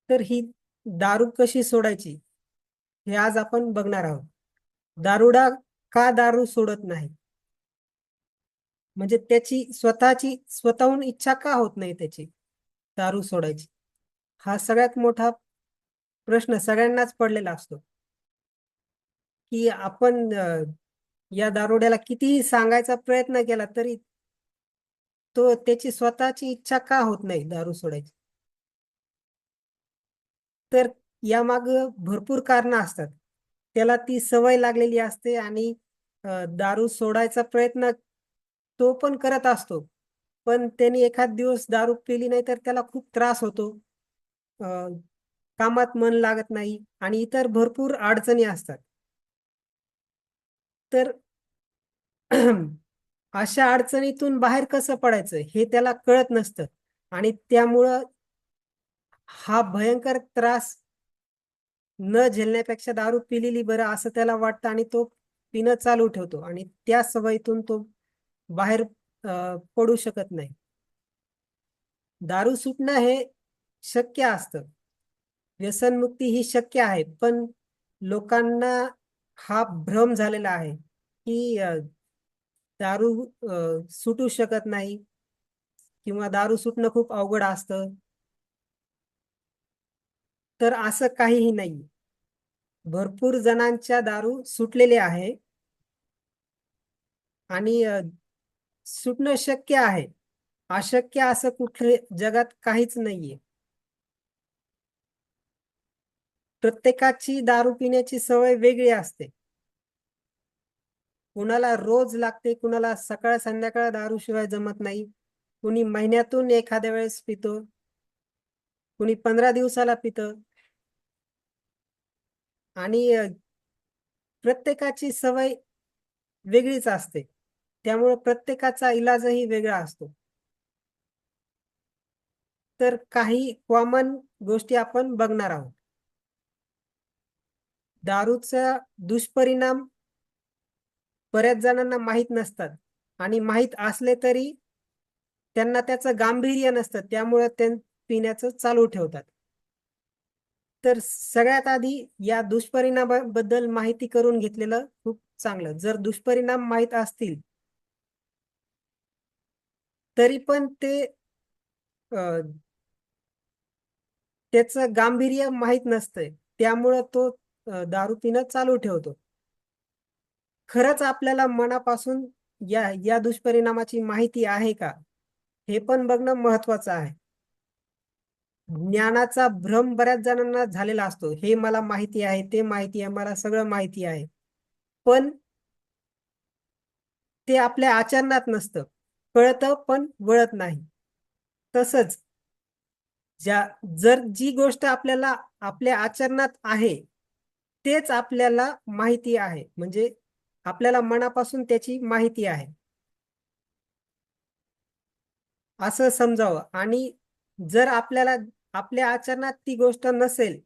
तर ही दारू कशी सोडायची हे आज आपण बघणार आहोत. दारुडा का दारू सोडत नाही, म्हणजे त्याची स्वतःहून इच्छा का होत नाही त्याची दारू सोडायची, हा सगळ्यात मोठा प्रश्न सगळ्यांनाच पडलेला असतो. की आपण या दारुड्याला कितीही सांगायचा प्रयत्न केला तरी तो त्याची स्वतःची इच्छा का होत नाही दारू सोडायची. तर यामाग भरपूर कारण असतात. त्याला ती सवय लागलेली असते आणि दारू सोडायचा प्रयत्न तो पण करत असतो, पण त्यांनी एखाद दिवस दारू पिली नाही तर त्याला खूप त्रास होतो. अ, कामात मन लागत नाही आणि इतर भरपूर अडचणी असतात. तर अशा अडचणीतून बाहेर कसं पडायचं हे त्याला कळत नसतं आणि त्यामुळं हा भयंकर त्रास न झेलण्यापेक्षा दारू पिलेली बरं असं त्याला वाटतं आणि तो पिणं चालू ठेवतो आणि त्या सवयीतून तो बाहेर पडू शकत नाही. दारू सुटणं हे शक्य असतं, व्यसनमुक्ती ही शक्य आहे, पण लोकांना हा भ्रम झालेला आहे की दारू सुटू शकत नाही किंवा दारू सुटणं खूप अवघड असतं. तर असं काहीही नाही. भरपूर जणांच्या दारू सुटलेले आहे आणि सुटणं शक्य आहे. अशक्य असं कुठे जगात काहीच नाहीये. प्रत्येकाची दारू पिण्याची सवय वेगळी असते. कुणाला रोज लागते, कुणाला सकाळ संध्याकाळ दारू शिवाय जमत नाही, कुणी महिन्यातून एखाद्या वेळेस पितो, कुणी 15 दिवसाला पितं आणि प्रत्येकाची सवय वेगळीच असते. त्यामुळे प्रत्येकाचा इलाजही वेगळा असतो. तर काही कॉमन गोष्टी आपण बघणार आहोत. दारूचा दुष्परिणाम बऱ्याच जणांना माहीत नसतात आणि माहीत असले तरी त्यांना त्याचं गांभीर्य नसतं, त्यामुळे ते पिण्याचं चालू ठेवतात. तर सगळ्यात आधी या दुष्परिणामाबद्दल माहिती करून घेतलेलं खूप चांगलं. जर दुष्परिणाम माहीत असतील तरी पण ते त्याचं गांभीर्य माहीत नसतंय, त्यामुळं तो दारू पिणं चालू ठेवतो. खरंच आपल्याला मनापासून या दुष्परिणामाची माहिती आहे का हे पण बघणं महत्वाचं आहे. ज्ञानाचा भ्रम बऱ्याच जणांना झालेला असतो, हे मला माहिती आहे, ते माहिती आहे, मला सगळं माहिती आहे, पण ते आपल्या आचरणात नसतं. कळतं पण वळत नाही. तसंच जर जी गोष्ट आपल्याला आपल्या आचरणात आहे तेच आपल्याला माहिती आहे, म्हणजे आपल्याला मनापासून त्याची माहिती आहे असं समजावं. आणि जर आपल्याला आपल्या आचरणात ती गोष्ट नसेल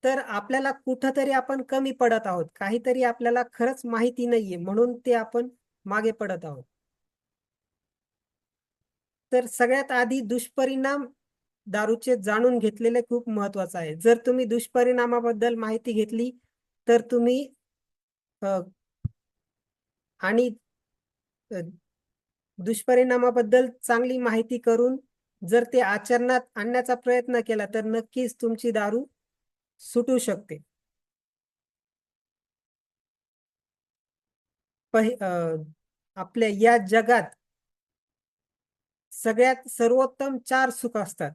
तर आपल्याला कुठंतरी आपण कमी पडत आहोत, काहीतरी आपल्याला खरंच माहिती नाहीये म्हणून ते आपण मागे पडत आहोत. तर सगळ्यात आधी दुष्परिणाम दारूचे जाणून घेतलेले खूप महत्वाचं आहे. जर तुम्ही दुष्परिणामाबद्दल माहिती घेतली तर तुम्ही अ, आणि अ, दुष्परिणामाबद्दल चांगली माहिती करून जर ते आचरणात आणण्याचा प्रयत्न केला तर नक्कीच तुमची दारू सुटू शकते. आपल्या या जगात सगळ्यात सर्वोत्तम 4 सुख असतात.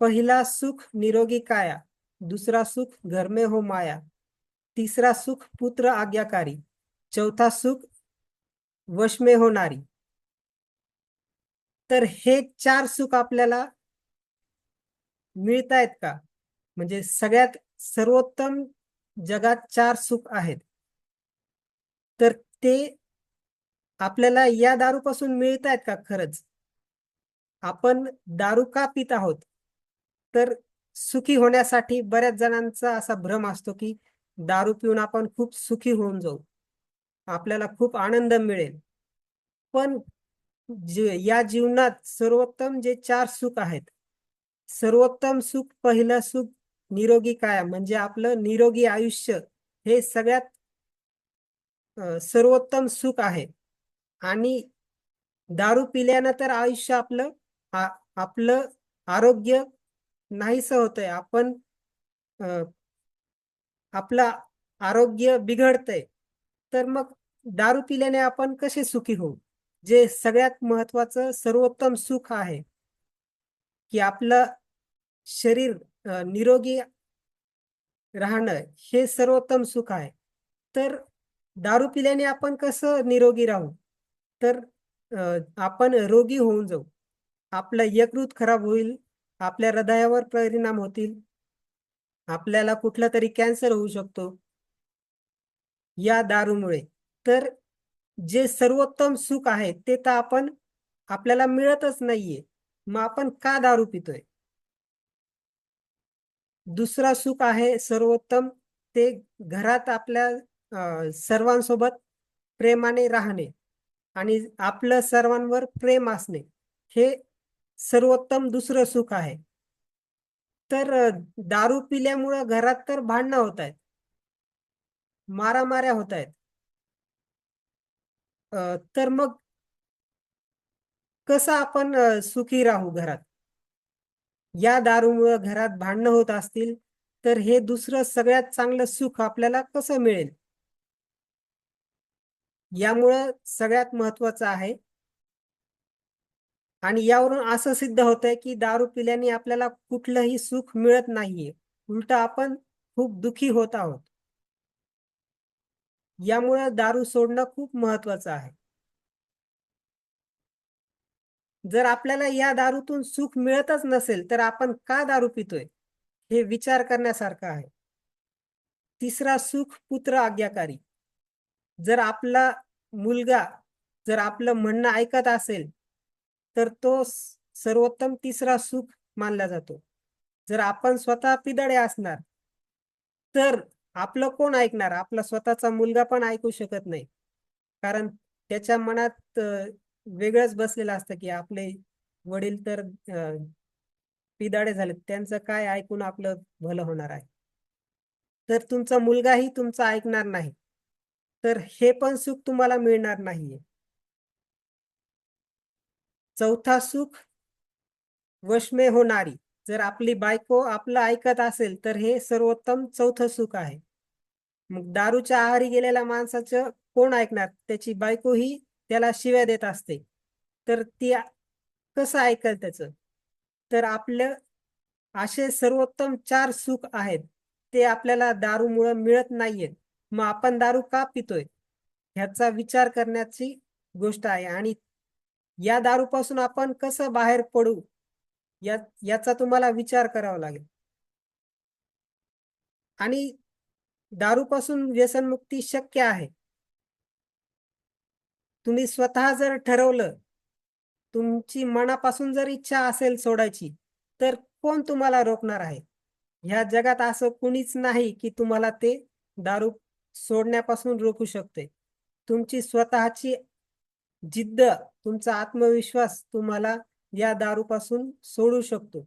पहिला सुख निरोगी काया, दुसरा सुख घर में हो माया, तिसरा सुख पुत्र आज्ञाकारी, चौथा सुख वश में हो नारी. तर हे 4 सुख आपल्याला मिळतायत का? म्हणजे सगळ्यात सर्वोत्तम जगात 4 सुख आहेत. तर ते आपल्याला या दारूपासून मिळतायत का खरंच? आपण दारू का पित आहोत? तर सुखी होण्यासाठी. बऱ्याच जणांचा असा भ्रम असतो की दारू पिऊन आपण खूप सुखी होऊन जाऊ, आपल्याला खूप आनंद मिळेल. पण या जीवनात सर्वोत्तम जे 4 सुख आहेत सर्वोत्तम सुख, पहिलं सुख निरोगी कायम, म्हणजे आपलं निरोगी आयुष्य हे सगळ्यात सर्वोत्तम सुख आहे. आणि दारू पिल्यानं तर आयुष्य आपलं आरोग्य नाहीसं होतंय. अ, आपलं आरोग्य बिघडतंय. तर मग दारू पिल्याने आपण कसे सुखी होऊ? जे सगळ्यात महत्वाचं सर्वोत्तम सुख आहे, की आपलं शरीर निरोगी राहणं हे सर्वोत्तम सुख आहे. तर दारू पिल्याने आपण कसं निरोगी राहू? तर आपण रोगी होऊन जाऊ. आपलं यकृत खराब होईल, आपल्या हृदयावर परिणाम होतील, आपल्याला कुठला तरी कॅन्सर होऊ शकतो या दारूमुळे. तर जे सर्वोत्तम सुख आहे ते तर आपल्याला मिळतच नाहीये. मग आपण का दारू पितोय? दुसरा सुख आहे सर्वोत्तम, ते घरात आपल्या सर्वांसोबत प्रेमाने राहणे आणि आपलं सर्वांवर प्रेम असणे, हे सर्वोत्तम दुसरं सुख आहे. तर दारू पिल्यामुळं घरात तर भांडणं होत आहेत, मारामाऱ्या होत आहेत. तर मग कसं आपण सुखी राहू घरात? या दारूमुळं घरात भांडणं होत असतील, तर हे दुसरं सगळ्यात चांगलं सुख आपल्याला कसं मिळेल? यामुळं सगळ्यात महत्वाचं आहे आणि यावरून असं सिद्ध होतंय, की दारू पिल्याने आपल्याला कुठलंही सुख मिळत नाहीये. उलटं आपण खूप दुःखी होत आहोत. यामुळं दारू सोडणं खूप महत्वाचं आहे. जर आपल्याला या दारूतून सुख मिळतच नसेल, तर आपण का दारू पितोय? हे विचार करण्यासारखं आहे. तिसरा सुख पुत्र आज्ञाकारी. जर आपला मुलगा जर आपलं म्हणणं ऐकत असेल, तर तो सर्वोत्तम तिसरा सुख मानला जातो. जर आपण स्वतः पिदळे असणार, तर आपलं कोण ऐकणार? आपला स्वतःचा मुलगा पण ऐकू शकत नाही. कारण त्याच्या मनात वेगळंच बसलेलं असतं, की आपले वडील तर पिदाडे झालेत. त्यांचं काय ऐकून आपलं भलं होणार आहे. तर तुमचा मुलगाही तुमचं ऐकणार नाही. तर हे पण सुख तुम्हाला मिळणार नाहीये. चौथा सुख वशमे होणारी. जर आपली बायको आपलं ऐकत असेल, तर हे सर्वोत्तम चौथं सुख आहे. मग दारूच्या आहारी गेलेल्या माणसाचं कोण ऐकणार? त्याची बायकोही त्याला शिव्या देत असते. तर ती कसं ऐकेल त्याचं? तर आपलं असे सर्वोत्तम 4 सुख आहेत. ते आपल्याला दारूमुळं मिळत नाहीयेत. मग आपण दारू का पितोय? ह्याचा विचार करण्याची गोष्ट आहे आणि या दारूपासून आपण कसं बाहेर पडू? याचा तुम्हाला विचार करावा लागेल. आणि दारूपासून व्यसनमुक्ती शक्य आहे. तुम्ही स्वतः जर ठरवलं, तुमची मनापासून जर इच्छा असेल सोडायची, तर कोण तुम्हाला रोखणार आहे? ह्या जगात असं कुणीच नाही, की तुम्हाला ते दारू सोडण्यापासून रोखू शकते. तुमची स्वतःची जिद्द, तुमचा आत्मविश्वास तुम्हाला या दारूपासून सोडू शकतो.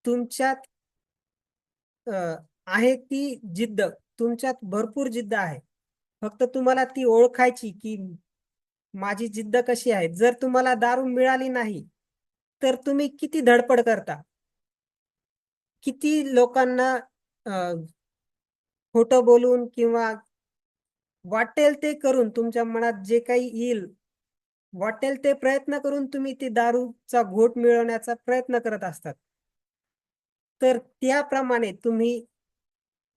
तुमच्यात आहे ती जिद्द, तुमच्यात भरपूर जिद्द आहे. फक्त तुम्हाला ती ओळखायची, की माझी जिद्द कशी आहे. जर तुम्हाला दारू मिळाली नाही, तर तुम्ही किती धडपड करता? किती लोकांना अ, खोटं बोलून किंवा वाटेल ते करून तुमच्या मनात जे काही येईल, वाटेल ते प्रयत्न करून तुम्ही ती दारूचा घोट मिळवण्याचा प्रयत्न करत असतात. तर त्याप्रमाणे तुम्ही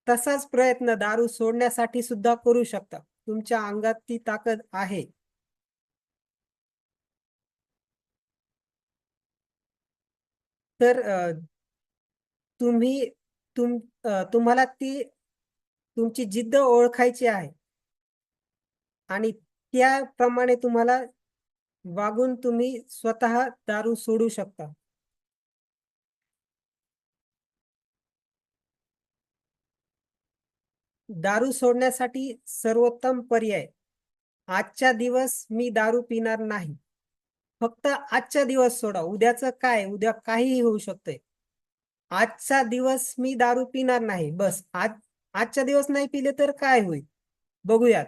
तसाच प्रयत्न दारू सोडण्यासाठी सुद्धा करू शकता. तुमच्या अंगात ती ताकद आहे. तर तुम्ही तुम्हाला तुमची जिद्द ओळखायची आहे आणि त्याप्रमाणे तुम्हाला वागून तुम्ही स्वतः दारू सोडू शकता. दारू सोडण्यासाठी सर्वोत्तम पर्याय, आजच्या दिवस मी दारू पिणार नाही. फक्त आजचा दिवस सोडा, उद्याचं काय, उद्या काहीही होऊ शकतंय. आजचा दिवस मी दारू पिणार नाही, बस. आजचा दिवस नाही पिले तर काय होईल बघूयात.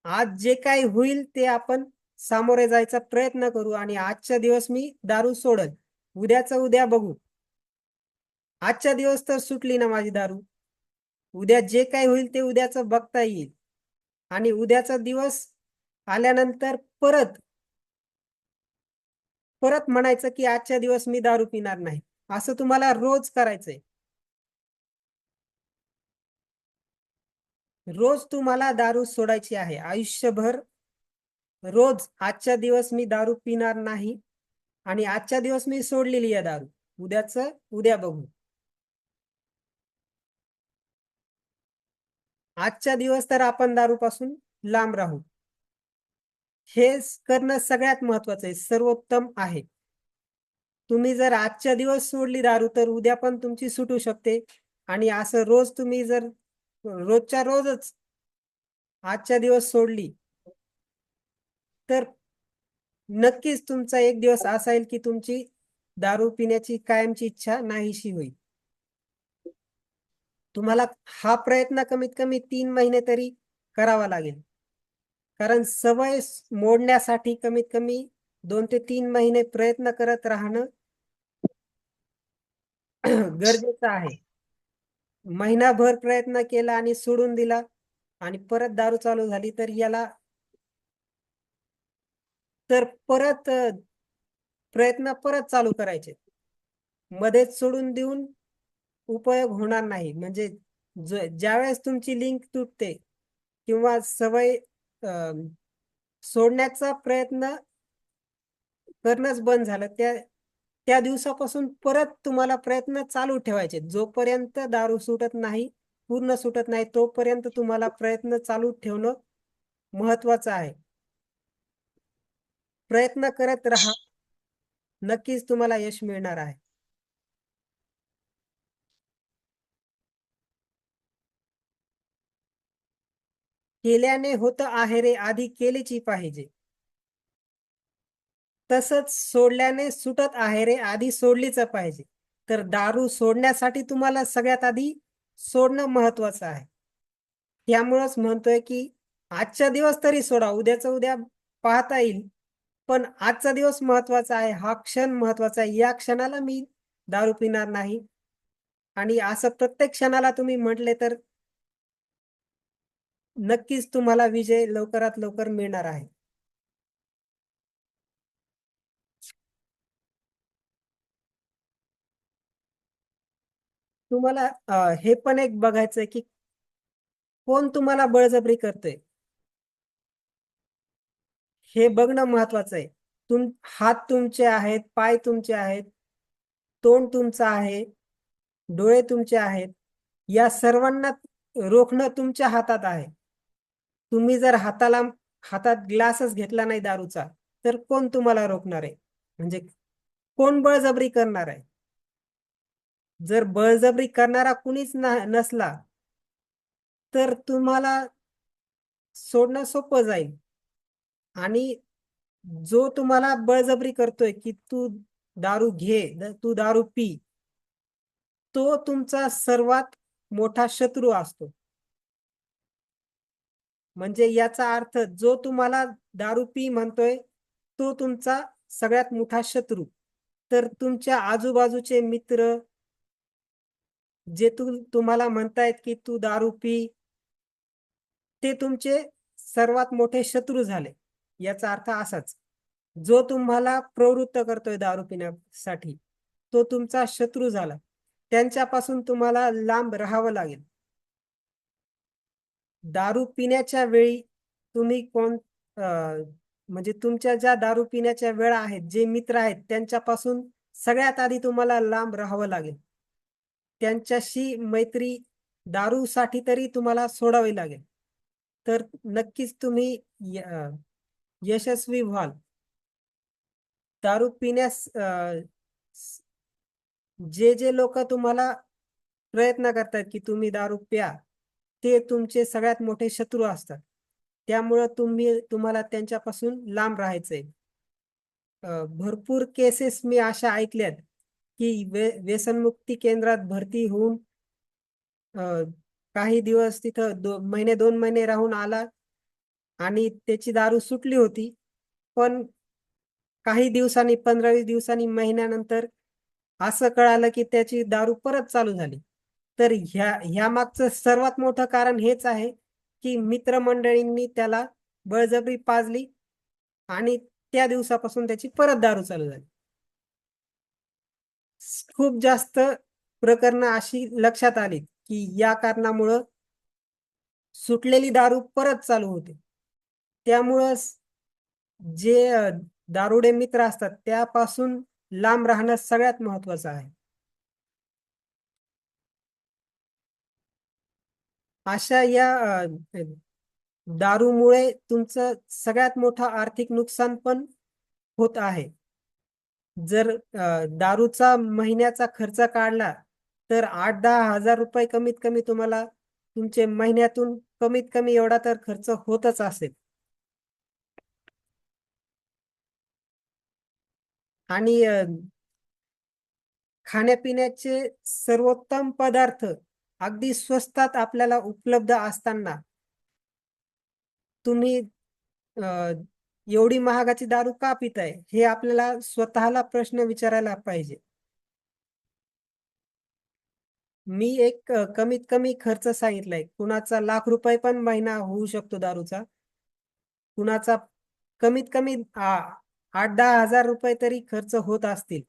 आज जे काही होईल ते आपण सामोरे जायचा प्रयत्न करू आणि आजचा दिवस मी दारू सोडल. उद्याचं उद्या बघू. आजचा दिवस तर सुटली ना माझी दारू. उद्या जे काही होईल ते उद्याचं बघता येईल. आणि उद्याचा दिवस आल्यानंतर परत परत म्हणायचं की आजच्या दिवस मी दारू पिणार नाही. असं तुम्हाला रोज करायचंय. रोज तुम्हाला दारू सोडायची आहे आयुष्यभर. रोज आजच्या दिवस मी दारू पिणार नाही आणि आजच्या दिवस मी सोडलेली आहे दारू. उद्याचं उद्या बघू. आजच्या दिवस तर आपण दारूपासून लांब राहू. हे करणं सगळ्यात महत्वाचं आहे, सर्वोत्तम आहे. तुम्ही जर आजच्या दिवस सोडली दारू तर उद्या पण तुमची सुटू शकते. आणि असं रोज तुम्ही जर रोजच्या रोजच आजच्या दिवस सोडली तर नक्कीच तुमचा एक दिवस असा येईल की तुमची दारू पिण्याची कायमची इच्छा नाहीशी होईल. तुम्हाला हा प्रयत्न कमीत कमी 3 महिने तरी करावा लागेल. कारण सवय मोडण्यासाठी कमीत कमी 2 ते 3 महिने प्रयत्न करत राहणं गरजेचं आहे. महिनाभर प्रयत्न केला आणि सोडून दिला आणि परत दारू चालू झाली तर याला तर परत प्रयत्न परत चालू करायचे. मध्येच सोडून देऊन उपयोग होणार नाही. म्हणजे ज्यावेळेस तुमची लिंक तुटते किंवा सवय सोडण्याचा प्रयत्न करणंच बंद झालं, त्या त्या दिवसापासून परत तुम्हाला प्रयत्न चालू ठेवायचे. जोपर्यंत दारू सुटत नाही, पूर्ण सुटत नाही, तोपर्यंत तुम्हाला प्रयत्न चालू ठेवणं महत्वाचं आहे. प्रयत्न करत राहा. नक्कीच तुम्हाला यश मिळणार आहे. केल्याने होतं आहे रे, आधी केलीची पाहिजे. तसंच सोडल्याने सुटत आहे रे, आधी सोडलीच पाहिजे. तर दारू सोडण्यासाठी तुम्हाला सगळ्यात आधी सोडणं महत्वाचं आहे. त्यामुळंच म्हणतोय की आजचा दिवस तरी सोडा, उद्याचं उद्या पाहता येईल. पण आजचा दिवस महत्वाचा आहे, हा क्षण महत्वाचा आहे. या क्षणाला मी दारू पिणार नाही आणि असं प्रत्येक क्षणाला तुम्ही म्हटले तर नक्कीच तुम्हाला विजय लवकरात लवकर मिळणार आहे. तुम्हाला हे पण एक बघायचंय की कोण तुम्हाला बळजबरी करतोय हे बघणं महत्वाचं आहे. हात तुमचे आहेत, पाय तुमचे आहेत, तोंड तुमचं आहे, डोळे तुमचे आहेत. या सर्वांना रोखणं तुमच्या हातात आहे. तुम्ही जर हातात ग्लासच घेतला नाही दारूचा, तर कोण तुम्हाला रोखणार आहे? म्हणजे कोण बळजबरी करणार आहे? जर बळजबरी करणारा कुणीच नसला, तर तुम्हाला सोडणं सोपं जाईल. आणि जो तुम्हाला बळजबरी करतोय, की तू दारू घे, तू दारू पी, तो तुमचा सर्वात मोठा शत्रू असतो. म्हणजे याचा अर्थ जो तुम्हाला दारू पी म्हणतोय, तो तुमचा सगळ्यात मोठा शत्रू. तर तुमच्या आजूबाजूचे मित्र जे तुम्हाला म्हणतायत, की तू दारू पी, ते तुमचे सर्वात मोठे शत्रू झाले. याचा अर्थ असाच. जो तुम्हाला प्रवृत्त करतोय दारू पिण्यासाठी, तो तुमचा शत्रू झाला. त्यांच्यापासून तुम्हाला लांब राहावं लागेल. दारू पिण्याच्या वेळी तुम्ही म्हणजे तुमच्या ज्या दारू पिण्याच्या वेळा आहेत, जे मित्र आहेत, त्यांच्यापासून सगळ्यात आधी तुम्हाला लांब राहावं लागेल. त्यांच्याशी मैत्री दारूसाठी तरी तुम्हाला सोडावी लागेल. तर नक्कीच तुम्ही यशस्वी व्हाल. दारू पिण्यास जे जे लोक तुम्हाला प्रयत्न करतात की तुम्ही दारू प्या, ते तुमचे सगळ्यात मोठे शत्रू असतात. त्यामुळं तुम्हाला त्यांच्यापासून लांब राहायचंय. भरपूर केसेस मी अशा ऐकल्यात की व्यसनमुक्ती केंद्रात भरती होऊन अ, काही दिवस तिथं 2 महिने 2 महिने राहून आला आणि त्याची दारू सुटली होती. पण काही दिवसांनी 15-20 दिवसांनी महिन्यानंतर असं कळालं की त्याची दारू परत चालू झाली. तर ह्या मागचं सर्वात मोठं कारण हेच आहे की मित्रमंडळींनी त्याला बळजबरी पाजली आणि त्या दिवसापासून त्याची परत दारू चालू झाली. खूप जास्त प्रकरणं अशी लक्षात आली की या कारणामुळं सुटलेली दारू परत चालू होते. त्यामुळं जे दारुडे मित्र असतात त्यापासून लांब राहणं सगळ्यात महत्वाचं आहे. अशा या दारूमुळे तुमचं सगळ्यात मोठं आर्थिक नुकसान पण होत आहे. जर दारूचा महिन्याचा खर्च काढला तर 8-10 हजार रुपये कमीत कमी तुम्हाला तुमचे महिन्यातून कमीत कमी एवढा तर खर्च होतच असेल. आणि खाण्यापिण्याचे सर्वोत्तम पदार्थ अगदी स्वस्तात आपल्याला उपलब्ध असताना तुम्ही एवढी महागाची दारू का पिताय हे आपल्याला स्वतःला प्रश्न विचारायला पाहिजे. मी एक कमीत कमी खर्च सांगितलाय. कुणाचा ₹1,00,000 पण महिना होऊ शकतो दारूचा. कुणाचा कमीत कमी 8-10 हजार रुपये तरी खर्च होत असतील.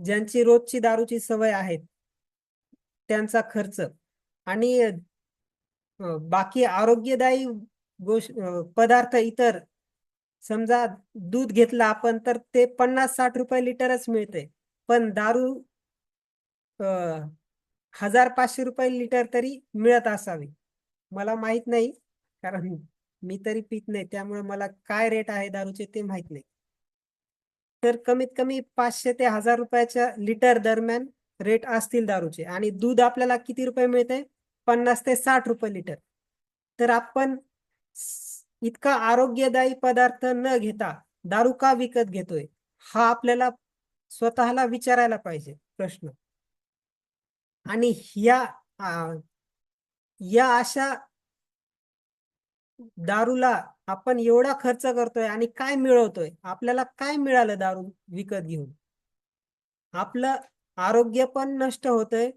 ज्यांची रोजची दारूची सवय आहे त्यांचा खर्च आणि बाकी आरोग्यदायी पदार्थ इतर समजा दूध घेतलं आपण तर ते 50-60 रुपये लिटरच मिळते. पण दारू 1,000-500 रुपये लिटर तरी मिळत असावी. मला माहित नाही कारण मी तरी पित नाही त्यामुळे मला काय रेट आहे दारूचे ते माहित नाही. तर कमीत कमी 500 ते 1,000 रुपयाच्या लिटर दरम्यान रेट असतील दारूचे आणि दूध आपल्याला किती रुपये मिळते 50 ते 60 रुपये लिटर. तर आपण इतका आरोग्यदायी पदार्थ न घेता दारू का विकत घेतोय हा आपल्याला स्वतःला विचारायला पाहिजे प्रश्न. आणि या अशा दारूला आपण एवढा खर्च करतोय आणि काय मिळवतोय आपल्याला काय मिळालं दारू विकत घेऊन. आपलं आरोग्य पण नष्ट होतंय,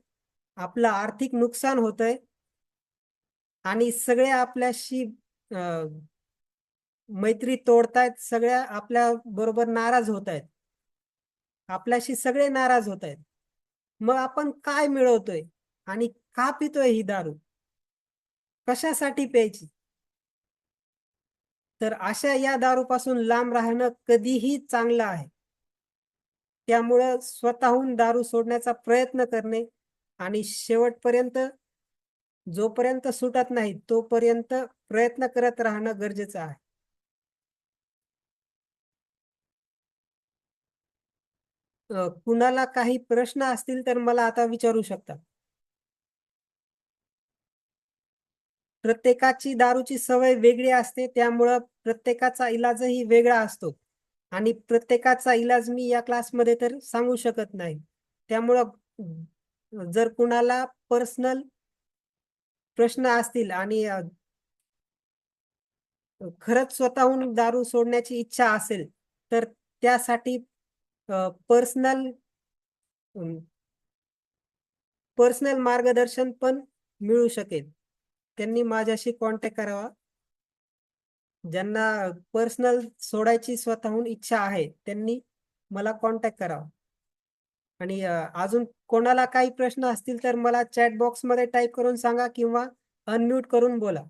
आपलं आर्थिक नुकसान होतंय आणि सगळे आपल्याशी मैत्री तोडतायत, सगळ्या आपल्या बरोबर नाराज होत आहेत. आपल्याशी सगळे नाराज होत आहेत. मग आपण काय मिळवतोय आणि का पितोय ही दारू? कशासाठी प्यायची? तर अशा या दारूपासून लांब राहणं कधीही चांगलं आहे. त्यामुळं स्वतःहून दारू सोडण्याचा प्रयत्न करणे आणि शेवटपर्यंत जोपर्यंत सुटत नाही तोपर्यंत प्रयत्न करत राहणं गरजेचं आहे. कुणाला काही प्रश्न असतील तर मला आता विचारू शकता. प्रत्येकाची दारूची सवय वेगळी असते त्यामुळं प्रत्येकाचा इलाजही वेगळा असतो आणि प्रत्येकाचा इलाज मी या क्लासमध्ये तर सांगू शकत नाही. त्यामुळं जर कुणाला पर्सनल प्रश्न असतील आणि खरंच स्वतःहून दारू सोडण्याची इच्छा असेल तर त्यासाठी पर्सनल पर्सनल मार्गदर्शन पण मिळू शकेल. त्यांनी माझ्याशी कॉन्टॅक्ट करावा. ज्यांना पर्सनल सोडायची स्वतःहून इच्छा आहे त्यांनी मला कॉन्टॅक्ट करावा. आणि अजून कोणाला काही प्रश्न असतील तर मला चॅट बॉक्समध्ये टाईप करून सांगा किंवा अनम्यूट करून बोला.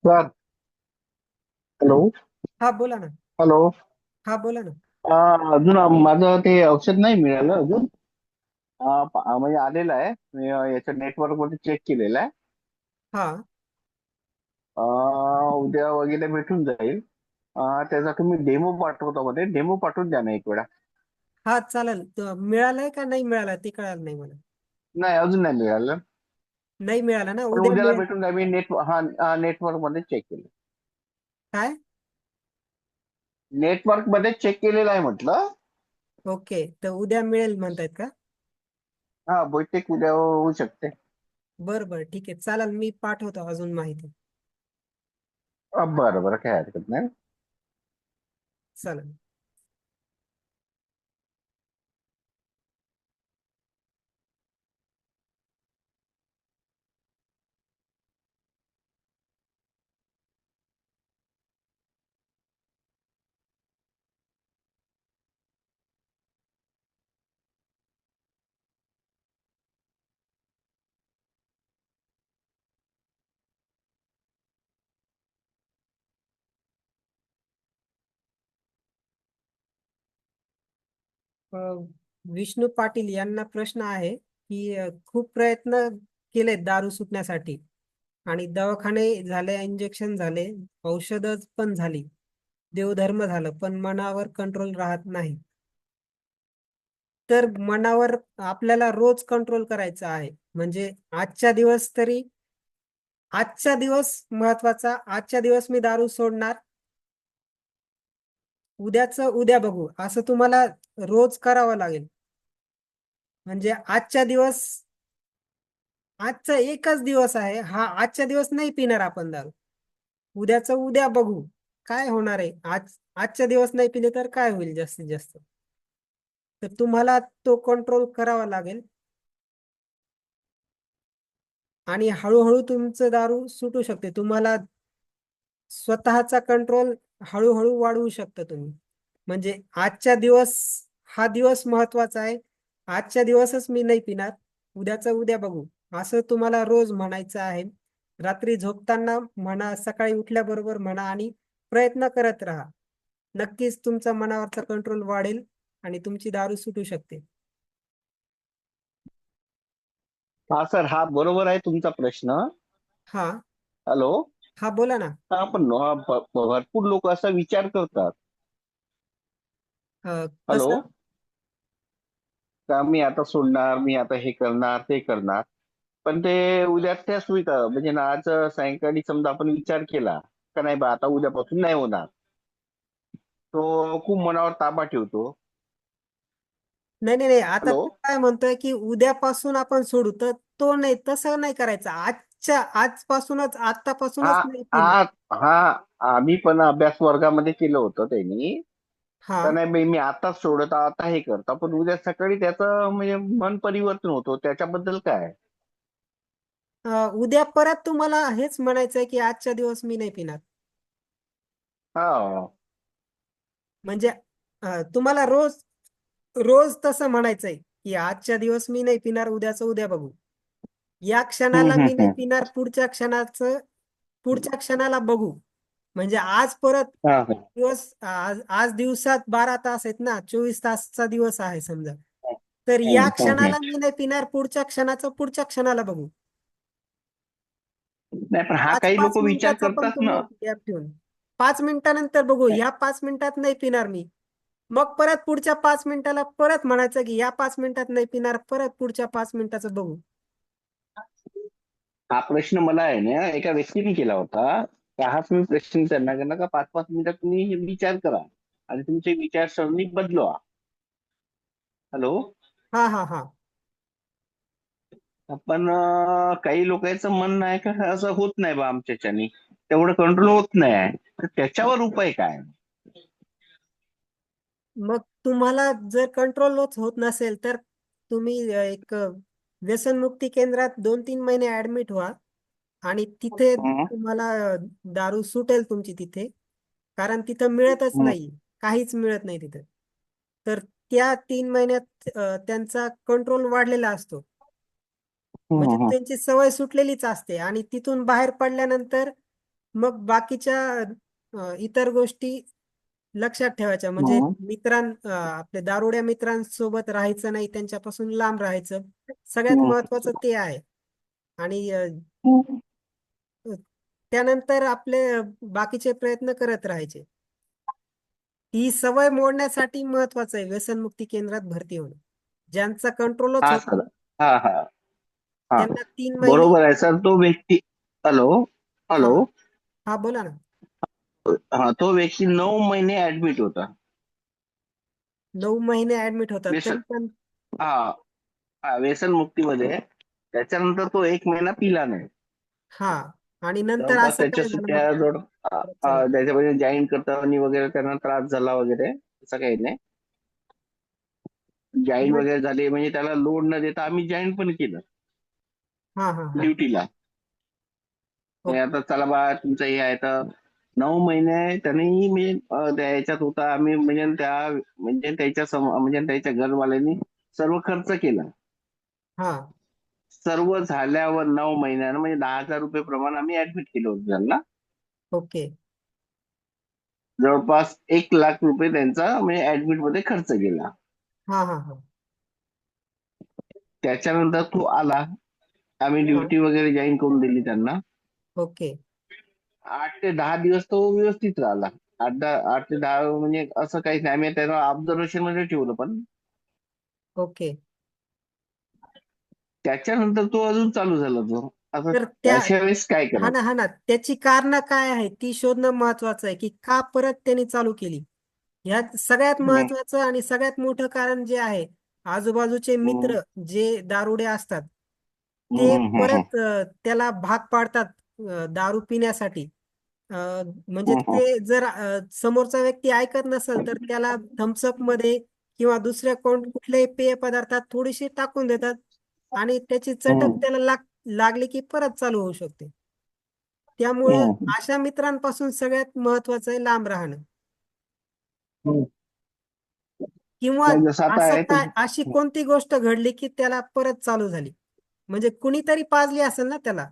Sir hello. हा बोला ना. हेलो. हा बोला ना. अजून माझं ते औषध नाही मिळालं अजून. म्हणजे आलेलं आहे, मी याच्या नेटवर्क वरती चेक केलेलं आहे. हा उद्या वगैरे भेटून जाईल. त्याचा तुम्ही डेमो पाठवता मध्ये, डेमो पाठवून द्या ना एक वेळा. हा चालेल. मिळालंय का नाही मिळालं ते कळालं नाही मला. नाही, अजून नाही मिळालं. नाही मिळाला ना, पण उद्या उद्याला मिळेल. भेटून द्या, मी नेटवर्क मध्ये चेक केलं. काय? नेटवर्क मध्ये चेक केलेलं आहे म्हटलं. ओके, तर उद्या मिळेल म्हणतायत का? हा, बहुतेक उद्या होऊ शकते. बरं बरं, ठीक आहे, चालेल, मी पाठवतो अजून माहिती. बरं बरं, काही हरकत नाही. चालेल. अ, विष्णू पाटील यांना प्रश्न आहे की खूप प्रयत्न केले दारू सुटण्यासाठी आणि दवाखाने झाले, इंजेक्शन झाले, औषधं पण झाली, देवधर्म झालं, पण मनावर कंट्रोल राहत नाही. तर मनावर आपल्याला रोज कंट्रोल करायचा आहे. म्हणजे आजच्या दिवस तरी, आजचा दिवस महत्वाचा. आजच्या दिवस मी दारू सोडणार, उद्याचं उद्या बघू, असं तुम्हाला रोज करावं लागेल. म्हणजे आजच्या दिवस, आजचा एकच दिवस आहे हा, आजच्या दिवस नाही पिणार आपण दारू, उद्याचं उद्या बघू काय होणार आहे. आजच्या दिवस नाही पिले तर काय होईल जास्तीत जास्त. तर तुम्हाला तो कंट्रोल करावा लागेल आणि हळूहळू तुमचं दारू सुटू शकते. तुम्हाला स्वतःचा कंट्रोल हळूहळू वाढवू शकता तुम्ही. म्हणजे आजच्या दिवस, हा दिवस महत्वाचा आहे, आजच्या दिवसच मी नाही पिणार, उद्याचं उद्या बघू, असं तुम्हाला रोज म्हणायचं आहे. रात्री झोपताना म्हणा, सकाळी उठल्याबरोबर म्हणा आणि प्रयत्न करत राहा. नक्कीच तुमचा मनावरचा कंट्रोल वाढेल आणि तुमची दारू सुटू शकते. हा सर, हा बरोबर आहे तुमचा प्रश्न. हा हॅलो. हा बोला ना. हा, पण भरपूर लोक असा विचार करतात. हॅलो. कसं? का मी आता सोडणार, मी आता हे करणार ते करणार. पण ते उद्या त्याच म्हणजे ना, आज सायंकाळी समजा आपण विचार केला का नाही बा, आता उद्यापासून नाही होणार, तो खूप मनावर ताबा ठेवतो. नाही नाही नाही, आता हॅलो. तो काय म्हणतोय की उद्यापासून आपण सोडू, तर तो नाही, तसं नाही करायचं. आजपासूनच, हा. आतापासूनच नाही पिणार. हा. हा. आम्ही पण अभ्यास वर्गामध्ये केलं होतं त्यांनी. हा. का नाही बाई, मी आताच सोडत, आता हे करता, पण उद्या सकाळी त्याचं म्हणजे मन परिवर्तन होतो, त्याच्याबद्दल काय? उद्या परत तुम्हाला हेच म्हणायचंय की आजच्या दिवस मी नाही पिणार. हा. म्हणजे तुम्हाला रोज रोज तसं म्हणायचंय की आजच्या दिवस मी नाही पिणार, उद्याचं उद्या बघू. या क्षणाला मी नाही हम्म. पिणार, पुढच्या क्षणाला बघू. म्हणजे आज परत हा, हा. दिवस, आज दिवसात 12 तास आहेत ना, 24 तासचा दिवस आहे समजा. तर हम्म, या हम्म. क्षणाला मी नाही पिणार, पुढच्या क्षणाचं पुढच्या क्षणाला बघू. नाही, पण हा पाच काही पाच लोक विचार मिनिटाचा पण करतात तुम्ही ना. गॅप ठेवून 5 मिनिटानंतर बघू, ह्या 5 मिनिटात नाही पिणार मी, मग परत पुढच्या 5 मिनिटाला परत म्हणायचं की या 5 मिनिटात नाही पिणार, परत पुढच्या 5 मिनिटाचं बघू. हा प्रश्न मला आहे ना, एका व्यक्तीने केला होता. का हाच मी प्रश्न त्यांना केला का 5-5 मिनिटात तुम्ही हे विचार करा आणि तुमची विचारसरणी बदलवा. हॅलो. हा हा हा. पण काही लोकांचं म्हणणं आहे का असं होत नाही बा आमच्याच्यानी, तेवढं कंट्रोल होत नाही, तर त्याच्यावर उपाय काय? मग तुम्हाला जर कंट्रोलच होत नसेल तर तुम्ही एक व्यसनमुक्ती केंद्रात 2-3 महिने ऍडमिट व्हा आणि तिथे हं, तुम्हाला दारू सुटेल तुमची तिथे. कारण तिथं मिळतच हं, नाही, काहीच मिळत नाही तिथं. तर त्या 3 महिन्यात त्यांचा कंट्रोल वाढलेला असतो. म्हणजे हं, हं. त्यांची सवय सुटलेलीच असते आणि तिथून बाहेर पडल्यानंतर मग बाकीच्या इतर गोष्टी लक्षात ठेवायच्या म्हणजे हम्म. आपल्या दारुड्या मित्रांसोबत राहायचं नाही, त्यांच्यापासून लांब राहायचं. सगळ्यात हम्म. महत्वाचं ते आहे. आणि हम्म. त्यानंतर आपले बाकीचे प्रयत्न करत राहायचे. ही सवय मोडण्यासाठी महत्वाचं आहे व्यसनमुक्ती केंद्रात भरती होणं. ज्यांचा कंट्रोलच हा होत सर. नाही हा हा हा. त्यांना 3 महिने. बरोबर आहे सर. तो व्यक्ती, हॅलो हा हॅलो, हा बोला ना. हा तो व्यक्ती 9 महिने ऍडमिट होता. 9 महिने ऍडमिट होतात व्यसन, तरी पण. हा हा, व्यसन मुक्तीमध्ये. त्याच्यानंतर तो 1 महिना पिला नाही. हा. आणि नंतर जवळपास असं त्याच्या काय झालं मग? सुट्ट्या परत चालू. त्याच्यामध्ये जॉईन करताना वगैरे त्यांना त्रास झाला वगैरे, असं काही नाही. जॉईन मग वगैरे झाले म्हणजे त्याला लोड न देता आम्ही जॉईन पण केलं हा हा हा. ड्युटीला. ओके. आता चला बा तुमचं हे आहे तर 9 महिने त्यांनी मी त्या याच्यात होता आम्ही, म्हणजे म्हणजे म्हणजे त्याच्या घरवाल्यांनी सर्व खर्च केला. हा. सर्व झाल्यावर 9 महिन्यानं म्हणजे 10,000 रुपये प्रमाणे आम्ही ऍडमिट केलं होतं त्यांना. ओके. जवळपास 1 लाख रुपये त्यांचा म्हणजे ऍडमिट मध्ये खर्च गेला. हा हा हा. त्याच्यानंतर तो आला, आम्ही हा. ड्युटी वगैरे जॉईन करून दिली त्यांना. ओके. 8 ते 10 दिवस तो व्यवस्थित राहिला. 8 ते 10 म्हणजे असं काही नाही, आम्ही त्याला ऑब्झर्वेशन मध्ये ठेवलं. पण ओके. त्याच्यानंतर तो अजून चालू झाला तो. आता तर त्या अशा वेळेस काय हा करावं? ना हा ना त्याची कारण काय आहे ती शोधणं महत्वाचं आहे, की का परत त्यांनी चालू केली. ह्यात सगळ्यात हम्म. महत्वाचं आणि सगळ्यात मोठं कारण जे आहे, आजूबाजूचे हम्म. मित्र जे दारुडे असतात हम्म. ते हम्म. हम्म. परत त्याला भाग पाडतात दारू पिण्यासाठी. अ, म्हणजे हम्म. ते जर समोरचा व्यक्ती ऐकत नसेल तर त्याला थम्सअप मध्ये किंवा दुसऱ्या कुठल्याही पेय पदार्थात थोडीशी टाकून देतात आणि त्याची चटक हम्म. त्याला लागली की परत चालू होऊ शकते. त्यामुळं हम्म. अशा मित्रांपासून सगळ्यात महत्वाचं आहे लांब राहणं. हम्म. किंवा नाही जसं आता असं आहे काय अशी कोणती गोष्ट घडली की त्याला परत चालू झाली, म्हणजे कुणीतरी पाजली असेल ना त्याला.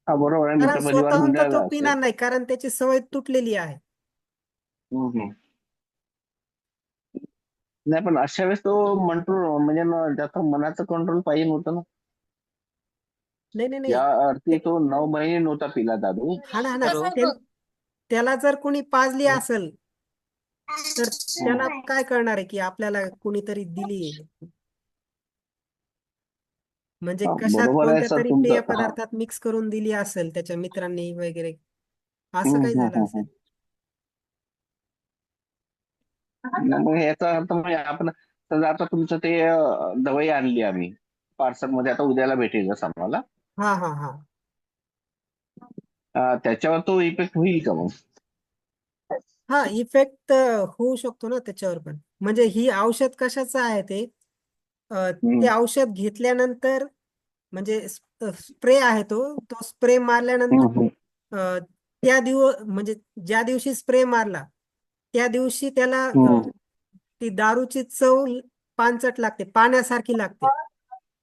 हा बरोबर आहे, कारण मित्रपरिवार स्वतःहून तर तो हुंडाला असेल. पिणार नाही, कारण त्याची सवय तुटलेली आहे. हम्म. नाही पण अशा वेळेस तो कंट्रोल म्हणजे त्याचा मनाचं कंट्रोल पाहिजे होतं ना. नाही नाही या नाही. अर्थी तो 9 महिने नव्हता पिला दारू. हा ना हा ना त्याला जर कोणी पाजली असेल तर त्याला काय कळणार आहे की आपल्याला कुणीतरी दिली. म्हणजे हा, कशात बरोबर आहे कोणत्या सर तरी पेय तुमचं. हा. पदार्थात मिक्स करून दिली असेल त्याच्या मित्रांनी वगैरे, असं हम्म. काही हम्म. झालं हम्म. असेल. नाही, मग याचा अर्थ म्हणजे आपण समजा आता तुमचं ते दवाई आणली आम्ही पार्सल मध्ये, आता उद्याला भेटेल जसं आम्हाला. हा हा हा. त्याच्यावर तो इफेक्ट होईल का मग? हा इफेक्ट होऊ शकतो ना त्याच्यावर पण. म्हणजे ही औषध कशाचं आहे ते, ते हम्म. औषध घेतल्यानंतर म्हणजे स्प्रे आहे तो तो स्प्रे मारल्यानंतर हम्म. त्या म्हणजे ज्या दिवशी स्प्रे मारला त्या दिवशी त्याला हम्म. ती दारूची चव पानचट लागते, पाण्यासारखी लागते.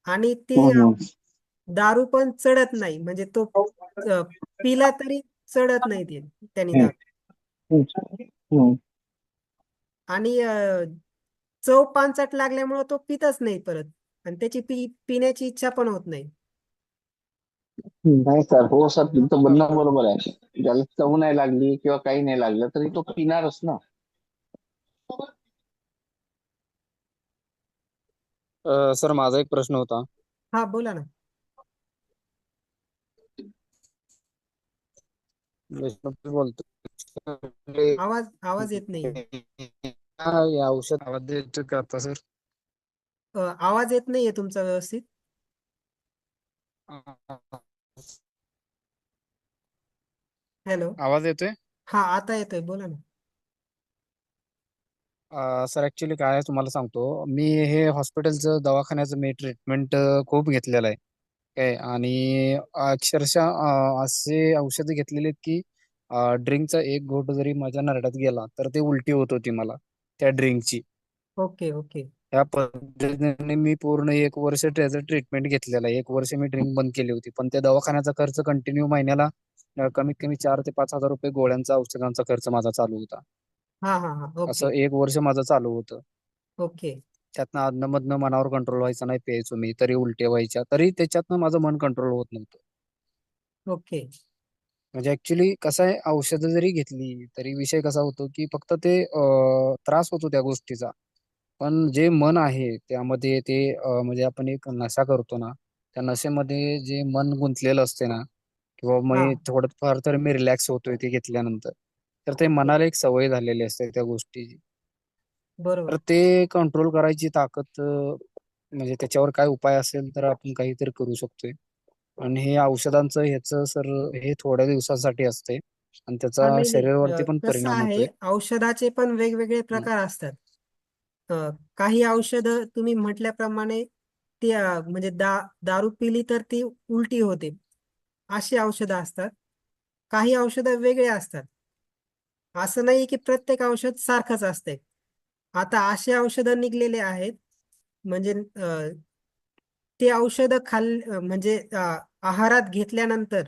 आणि ती हम्म. दारू पण चढत नाही, म्हणजे तो अ, पिला तरी चढत नाही ते त्यांनी हम्म. दारू. हम्म. आणि चव पानचट लागल्यामुळे तो पितच नाही परत, आणि त्याची पिण्याची इच्छा पण होत नाही. नाही सर, हो सर तुमचं म्हणणं बरोबर आहे. ज्याला चव नाही लागली किंवा काही नाही लागलं तरी तो पिणारच ना. सर माझा एक प्रश्न होता. हा बोला ना. वैष्णव बोलतो. आवाज आवाज येत नाही. या औषध आवाज येतो का आता सर? आवाज येत नाहीये तुमचा व्यवस्थित. हॅलो. आवाज येतोय? हा आता येतोय, बोला ना. सर ऍक्च्युली काय आहे तुम्हाला सांगतो, मी हे हॉस्पिटलचं दवाखान्याचं मी ट्रीटमेंट खूप घेतलेलं आहे काय. आणि अक्षरशः असे औषधं घेतलेले आहेत की ड्रिंकचा एक घोट जरी माझ्या नरड्यात गेला तर ते उलटी होत होती मला त्या ड्रिंकची. Okay okay. त्या पद्धतीने मी पूर्ण 1 वर्ष त्याचं ट्रीटमेंट घेतलेलं आहे. 1 वर्ष मी ड्रिंक बंद केली होती, पण त्या दवाखान्याचा खर्च कंटिन्यू महिन्याला कमीत कमी 4,000 ते 5,000 रुपये गोळ्यांचा औषधांचा खर्च माझा चालू होता. हा हा हा. असं ओके 1 वर्ष माझं चालू होतं. ओके त्यातनं अधनं मनावर कंट्रोल व्हायचा नाही, प्यायचो मी तरी उलट्या व्हायच्या, तरी त्याच्यातनं माझं मन कंट्रोल होत नव्हतं. ओके. म्हणजे ऍक्च्युली कसं आहे, औषधं जरी घेतली तरी विषय कसा होतो की फक्त ते त्रास होतो त्या गोष्टीचा. पण जे मन आहे त्यामध्ये ते म्हणजे आपण एक नशा करतो ना, त्या नशेमध्ये जे मन गुंतलेलं असते ना, किंवा हा. मी थोडं फार तर मी रिलॅक्स होतोय ते घेतल्यानंतर, तर ते ओके. मनाला एक सवय झालेली असते त्या गोष्टीची. तर बरोबर. ते कंट्रोल करायची ताकद म्हणजे त्याच्यावर काय उपाय असेल तर आपण काहीतरी करू शकतोय. आणि हे औषधांचं ह्याचं सर हे थोड्या दिवसासाठी असते आणि हा, त्याचा नाही नाही. शरीरावरती पण कसं परिणाम आहे, होतोय. औषधाचे पण वेगवेगळे हम्म. प्रकार असतात. काही औषधं तुम्ही म्हटल्याप्रमाणे ती म्हणजे दारू पिली तर ती उलटी होते, अशी औषधं असतात. काही औषधं वेगळे असतात. असं नाही की प्रत्येक औषध सारखंच असते. आता अशी औषधं निघलेले आहेत, म्हणजे ते औषधं म्हणजे आहारात घेतल्यानंतर,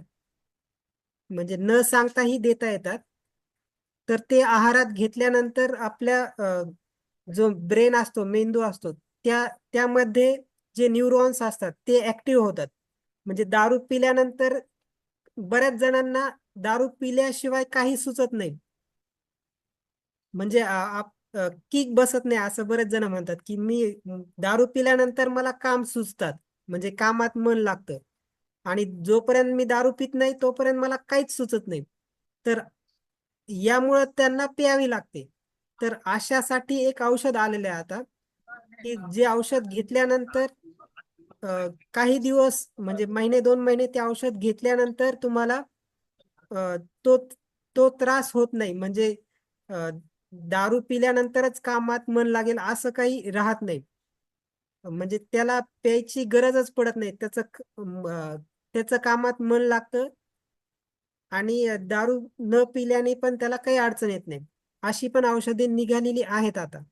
म्हणजे न सांगताही देता येतात. तर ते आहारात घेतल्यानंतर आपल्या जो ब्रेन असतो, मेंदू असतो, त्यामध्ये जे न्यूरॉन्स असतात ते ऍक्टिव्ह होतात. म्हणजे दारू पिल्यानंतर बऱ्याच जणांना दारू पिल्याशिवाय काही सुचत नाही. म्हणजे किक बसत नाही, असं बरेच जण म्हणतात की मी दारू पिल्यानंतर मला काम सुचतात, म्हणजे कामात मन लागतं. आणि जोपर्यंत मी दारू पित नाही तोपर्यंत मला काहीच सुचत नाही. तर यामुळं त्यांना प्यावी लागते. तर अशासाठी एक औषध आलेलं आहे आता, की जे औषध घेतल्यानंतर अ, काही दिवस, म्हणजे महिने 2 महिने ते औषध घेतल्यानंतर तुम्हाला अ, तो तो त्रास होत नाही. म्हणजे अ, दारू पिल्यानंतरच कामात मन लागेल असं काही राहत नाही. म्हणजे त्याला प्यायची गरजच पडत नाही. त्याचं कामात मन लागतं. आणि दारू न पिल्याने पण त्याला काही अडचण येत नाही. अशी पण औषधे निघालेली आहेत आता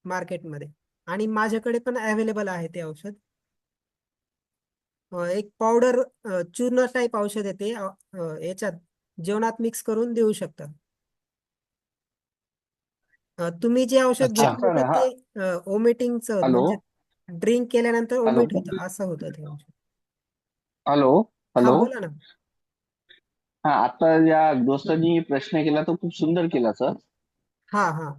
मार्केटमध्ये. आणि माझ्याकडे पण अवेलेबल आहे ते औषध. एक पावडर, चूर्ण टाईप औषध येते, याच्यात जेवणात मिक्स करून देऊ शकता. तुम्ही जे औषध हा अच्छा. घेतलं सर. होतं हा. ते ओमिटिंगचं, हॅलो. म्हणजे ड्रिंक केल्यानंतर हॅलो. ओमिट होतं, असं होतं ते औषध. हॅलो. हा, हॅलो. बोला ना. हा, आता या दोस्तांनी प्रश्न केला तो खूप सुंदर केला सर. हा हा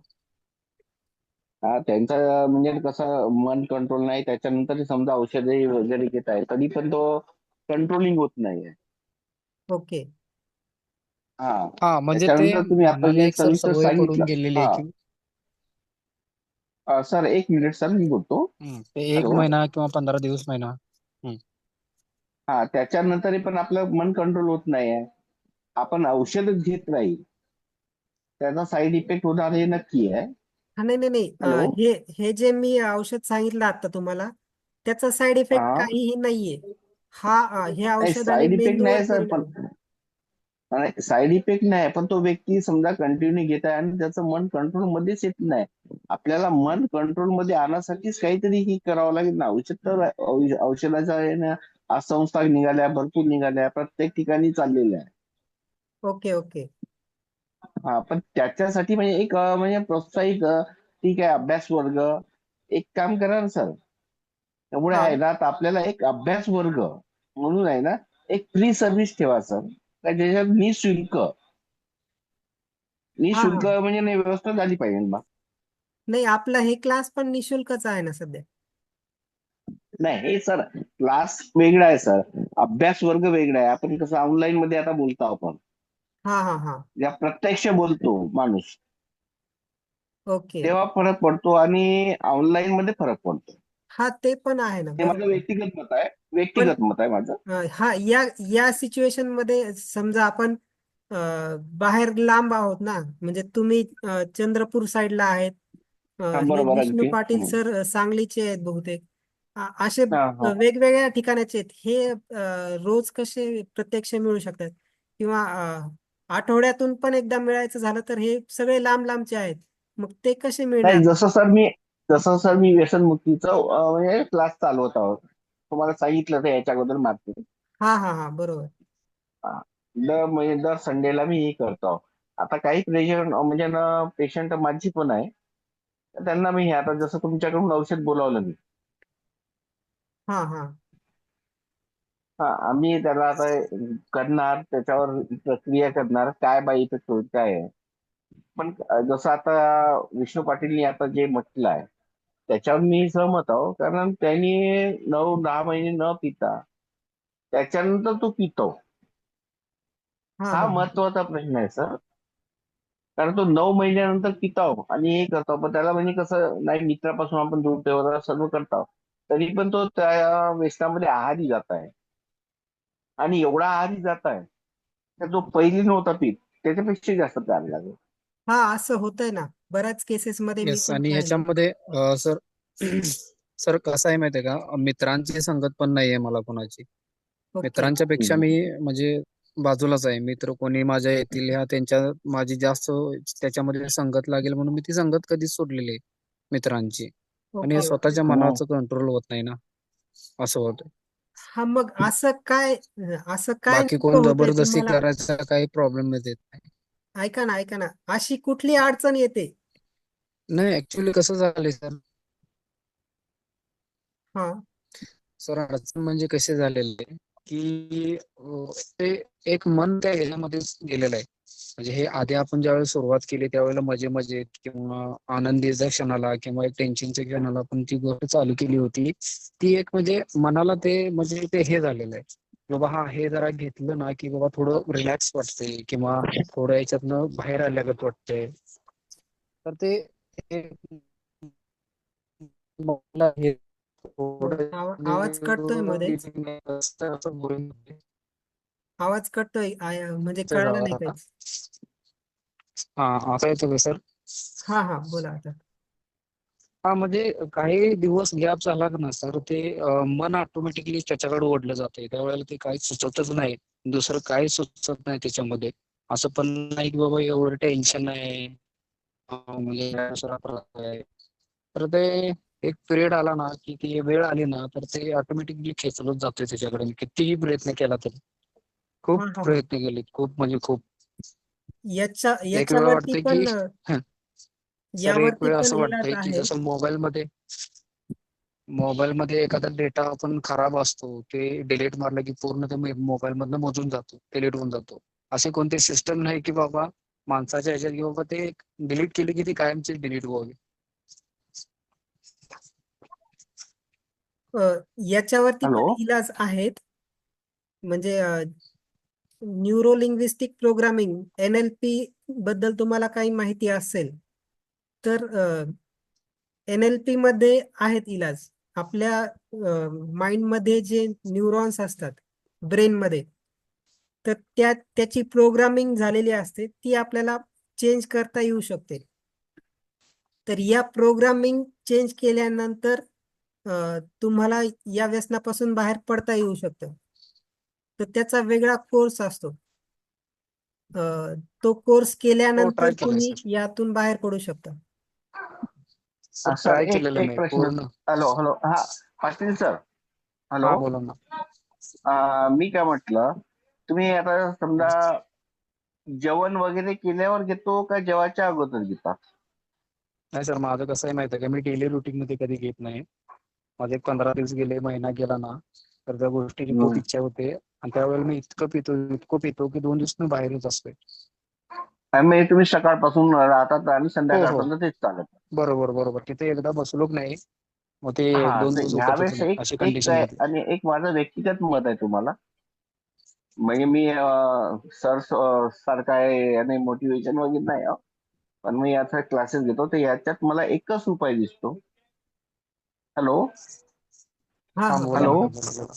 हा, त्यांचा म्हणजे कसं मन कंट्रोल नाही, त्याच्यानंतर समजा औषधे वगैरे घेत आहे तरी पण तो कंट्रोलिंग होत नाहीये. ओके. हा. हा, म्हणजे ते त्याच्यानंतर तुम्ही आता मनाला जे एक सर सविस्तर सवय पडून सांगितलं. गेलेली आहे हा. की सर, एक मिनिट सर, मी बोलतो. ते एक हॅलो. महिना किंवा 15 दिवस महिना. हम्म. हा, त्याच्यानंतरही पण आपलं मन कंट्रोल होत नाहीये. आपण औषधच घेत नाही, त्याचा साईड इफेक्ट होणार हे नक्की आहे. हा, नाही नाही नाही. हॅलो. हे हे जे मी औषध सांगितलं आता तुम्हाला, त्याचा साईड इफेक्ट हा. काहीही नाहीये. हे नाही, औषधाने साईड इफेक्ट मेंदूवर नाही सर, परिणाम. पण साईड इफेक्ट नाही, पण तो व्यक्ती समजा कंटिन्यू घेत आहे आणि त्याचं मन कंट्रोल मध्येच येत नाही. आपल्याला मन कंट्रोल मध्ये आणण्यासाठीच काहीतरी ही करावं लागेल ना. औषध तर औषधाच्या आहे ना, आज संस्था निघाल्या, भरपूर निघाल्या, प्रत्येक ठिकाणी चाललेल्या आहे. Okay okay. हा, पण त्याच्यासाठी म्हणजे एक म्हणजे प्रोत्साहित ठीक आहे, अभ्यास वर्ग एक काम करा ना सर. त्यामुळे हा आहे ना, तर आपल्याला एक अभ्यास वर्ग म्हणून आहे ना, एक फ्री सर्व्हिस ठेवा सर, का ज्याच्यात निशुल्क, हा हा. निशुल्क म्हणजे नाही, व्यवस्था झाली पाहिजे बा. नाही, आपला हे क्लास पण निशुल्कच आहे ना सध्या. नाही, हे सर क्लास वेगळा आहे सर, अभ्यास वर्ग वेगळा आहे. आपण कसं ऑनलाईन मध्ये आता बोलतो, आपण हा हा हा. ज्या प्रत्यक्ष बोलतो माणूस, ओके. तेव्हा फरक पडतो आणि ऑनलाईन मध्ये फरक पडतो. हा, ते पण आहे ना, हे माझं बरोबर आहे. व्यक्तिगत मत आहे, पण व्यक्तिगत मत आहे माझं. हा, या सिच्युएशन मध्ये समजा आपण अ, बाहेर लांब आहोत ना, म्हणजे तुम्ही चंद्रपूर साईडला आहेत, हा, हे बरोबर विष्णू अगदी. पाटील सर सांगलीचे आहेत बहुतेक. असे हा हा. वेगवेगळ्या ठिकाणाचे आहेत. हे रोज कसे प्रत्यक्ष मिळू शकतात, किंवा आठवड्यातून पण एकदा मिळायचं झालं तर हे सगळे लांब लांबचे आहेत. मग ते कसे नाही, मिळणार? जसं सर मी व्यसनमुक्तीचं म्हणजे क्लास चालवत आहोत, तुम्हाला सांगितलं तर याच्या अगोदर मार्केट. हा हा हा, बरोबर. म्हणजे दर संडेला मी हे करतो. आता काही पेशंट म्हणजे ना पेशंट माझी पण आहे, तर त्यांना मी हे आता जसं तुमच्याकडून औषध बोलावलं मी. हा हा हा, आम्ही त्याला आता करणार, त्याच्यावर प्रक्रिया करणार, काय बाई इफेक्ट होईल काय आहे. पण जसं आता विष्णू पाटीलनी आता जे म्हटलं आहे त्याच्यावर मी सहमत आहो, कारण त्यांनी 9-10 महिने न पिता त्याच्यानंतर तो पितो. हा हा हा महत्वाचा प्रश्न आहे सर. कारण तो 9 महिन्यानंतर पिताव आणि हे करतो, पण त्याला म्हणजे कसं नाही, मित्रापासून आपण दूर ठेवतो सर्व करतो, तरी पण तो त्या व्यसनामध्ये आहारी जात आहे. आणि एवढा आहारी जात आहे तर जो पहिली नव्हता पीत त्याच्यापेक्षा जास्त प्यायला लागेल. हा असं होतंय ना, बऱ्याच केसेस मध्ये मी येस, पण आणि पाहिले. ह्याच्यामध्ये सर सर कसं आहे माहितीये का, मित्रांची संगत पण नाहीये मला कोणाची. ओके. मित्रांच्या पेक्षा हम्म. मी म्हणजे बाजूलाच आहे. मित्र कोणी माझ्या येतील ह्या त्यांच्या माझी जास्त त्याच्यामध्ये संगत लागेल म्हणून मी ती संगत कधीच सोडलेली आहे मित्रांची. आणि हे ओके ओके. स्वतःच्या हम्म. मनाचं कंट्रोल होत नाही ना, असं होतं. हा मग असं काय बाकी नेमकं कोण होतंय जबरदस्ती तुम्हाला? करायचा काही प्रॉब्लेम येत नाही. ऐका ना, अशी कुठली अडचण येते? नाही, ऍक्च्युली कसं झालंय सर, हा सर अडचण म्हणजे कसे झालेले आहे, की ते एक मन त्या ह्याच्यामध्येच गेलेलं आहे. म्हणजे हे आधी आपण ज्यावेळेस सुरुवात केली त्यावेळेला मजे मजेत किंवा आनंदीच्या क्षणाला किंवा एक टेन्शनच्या क्षणाला आपण ती गोष्ट चालू केली होती. ती एक म्हणजे मनाला ते म्हणजे ते हे झालेलं आहे की बाबा हा हे जरा घेतलं ना की बाबा थोडं रिलॅक्स वाटते किंवा थोडं याच्यातनं बाहेर आल्यागत वाटतंय. तर ते हे मला हे थोडं आवाज कटतोय मध्येच. असं बोलून आवाज कटतोय म्हणजे च्या कळलं गावात नाही आता. काहीच. हा, असं येतं का सर? हा हा बोला आता. हा, म्हणजे काही दिवस गॅप झाला ना सर, ते मन ऑटोमॅटिकली त्याच्याकडे ओढलं जाते. त्यावेळेला ते काही सुचतच नाही, दुसरं काही सुचत नाही त्याच्यामध्ये. असं पण नाही की बाबा एवढं टेन्शन आहे, म्हणजे असं आहे. तर ते एक पिरियड आला ना की ती वेळ आली ना तर ते ऑटोमॅटिकली खेचलंच जाते त्याच्याकडे, मी कितीही प्रयत्न केला तरी. हा खूप हा हा प्रयत्न केले, खूप म्हणजे खूप. एक वेळ याच्यावरती वाटतंय की पण सर, एक यावरती वेळ पण असं इलाज वाटतंय की आहे. जसं मोबाईलमध्ये एखादा डेटा आपण खराब असतो, ते डिलीट मारलं की पूर्ण ते मोबाईल मधनं मोजून जातो, डिलीट होऊन जातो. असे कोणते सिस्टम नाही की बाबा माणसाच्या ह्याच्यात की बाबा ते डिलीट केली की ती कायमची डिलीट व्हावी. अ, याच्यावरती हॅलो. पण इलाज आहेत. म्हणजे न्यूरो लिंग्विस्टिक प्रोग्रामिंग NLP बद्दल तुम्हाला काही माहिती असेल तर NLP मध्ये आहेत इलाज. आपल्या माइंड मध्ये जे न्यूरॉन्स असतात ब्रेन मध्ये, तर त्याची प्रोग्रामिंग झालेली असते, ती आपल्याला चेंज करता येऊ शकते. तर या प्रोग्रामिंग चेंज केल्यानंतर तुम्हाला या व्यसनापासून बाहेर पडता येऊ शकतं. तर त्याचा वेगळा कोर्स असतो. अ, तो कोर्स हो, केल्यानंतर ट्राय केलंय तुम्ही सर. यातून बाहेर पडू शकता. सर सर, ट्राय एक केलेलं एक मी प्रश्न. पूर्ण. हॅलो हॅलो, हा. पाटील सर. हा, हॅलो. बोला ना. मी काय म्हटलं, तुम्ही आता समजा जेवण वगैरे केल्यावर घेतो का जेवायच्या अगोदर घेता? नाही सर, माझं कसं आहे माहिती आहे का, मी डेली रुटीन मध्ये कधी घेत नाही. माझे 15 दिवस गेले, महिना गेला ना, तर त्या गोष्टीची खूप हम्म. इच्छा होते. आणि त्यावेळेला मी इतकं पितो की 2 दिवस मी बाहेरच असतोय. आणि मग तुम्ही सकाळपासून राहतात आणि हो हो, संध्याकाळपर्यंत तेच चालत. बरोबर बरोबर. तिथे एकदा बसलोक नाही मग ते हा, 2 दिवस तर उठतच ह्यावेळेस नाही, एक अशी एक कंडिशन घेतली. आणि एक माझं व्यक्तिगत मत आहे तुम्हाला. म्हणजे मी सर सारखा आहे आणि मोटिवेशन वगैरे नाही आहे. पण मी याचा क्लासेस घेतो, तर याच्यात मला एकच उपाय दिसतो. हॅलो. हा हा, हा बोला हॅलो. ना, बोला बोला.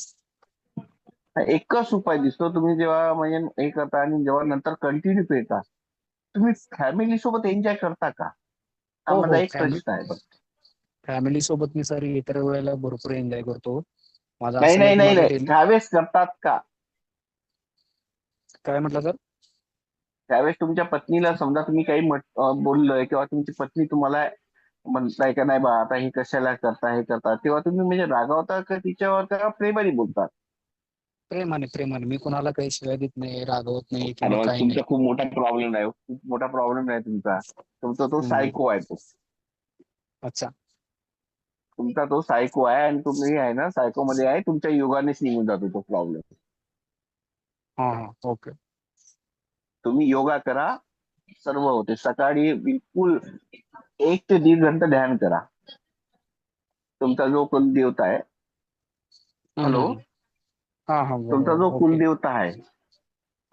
एकच उपाय दिसतो, तुम्ही जेव्हा म्हणजे हे करता आणि जेव्हा नंतर कंटिन्यू पेता, तुम्ही फॅमिली सोबत एन्जॉय करता का? हा हो माझा हो, एक प्रश्न आहे बघ. फॅमिली सोबत मी सर इतर वेळेला भरपूर एन्जॉय करतो. माझं नाही असं नाही नाही की नाही माझं नाही, डेली. त्यावेळेस करतात का? काय म्हटलं सर? त्यावेळेस तुमच्या पत्नीला समजा तुम्ही काही बोललोय किंवा तुमची पत्नी तुम्हाला म्हणताय का नाही बा आता हे कशाला करता हे करता, तेव्हा तुम्ही म्हणजे रागावता का तिच्यावर का प्रेमाने बोलतात? प्रेमाने प्रेमाने मी कोणाला काही शिवाय देत नाही, रागवत नाही आणि किंवा मग काही नाही. तुमचा खूप मोठा प्रॉब्लेम आहे, खूप मोठा प्रॉब्लेम आहे तुमचा. तुमचा तो हम्म. सायको आहे तो. अच्छा. तुमचा तो सायको आहे आणि तुम्ही आहे ना सायको मध्ये आहे, तुमच्या योगानेच निघून जातो तो प्रॉब्लेम. हा हा, ओके. तुम्ही योगा करा, सर्व होते. सकाळी बिलकुल 1 ते 1.5 घंटा ध्यान करा. तुमचा जो कुलदेवता आहे, हॅलो, हम्म. हा हा, तुमचा जो बरोबर, ओके. कुलदेवता आहे,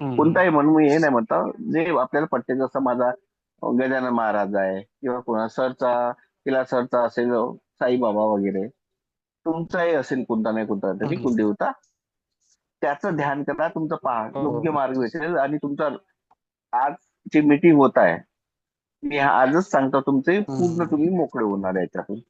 हम्म. कोणताही म्हणून मी हे नाही म्हणता, जे आपल्याला पटते. जसं माझा गजानन महाराज आहे किंवा कोणा सरचा, किला सरचा असेल साईबाबा वगैरे, तुमचाही असेल कोणता नाही कोणता तरी हम्म. कुलदेवता, त्याचं ध्यान करा. तुमचा पहा हो योग्य हो. मार्ग भेटेल. आणि तुमचा आज जी मीटिंग होत आहे, मी आजच सांगतो, तुमचे पूर्ण हम्म. तुम्ही मोकळे होणार याच्यातून.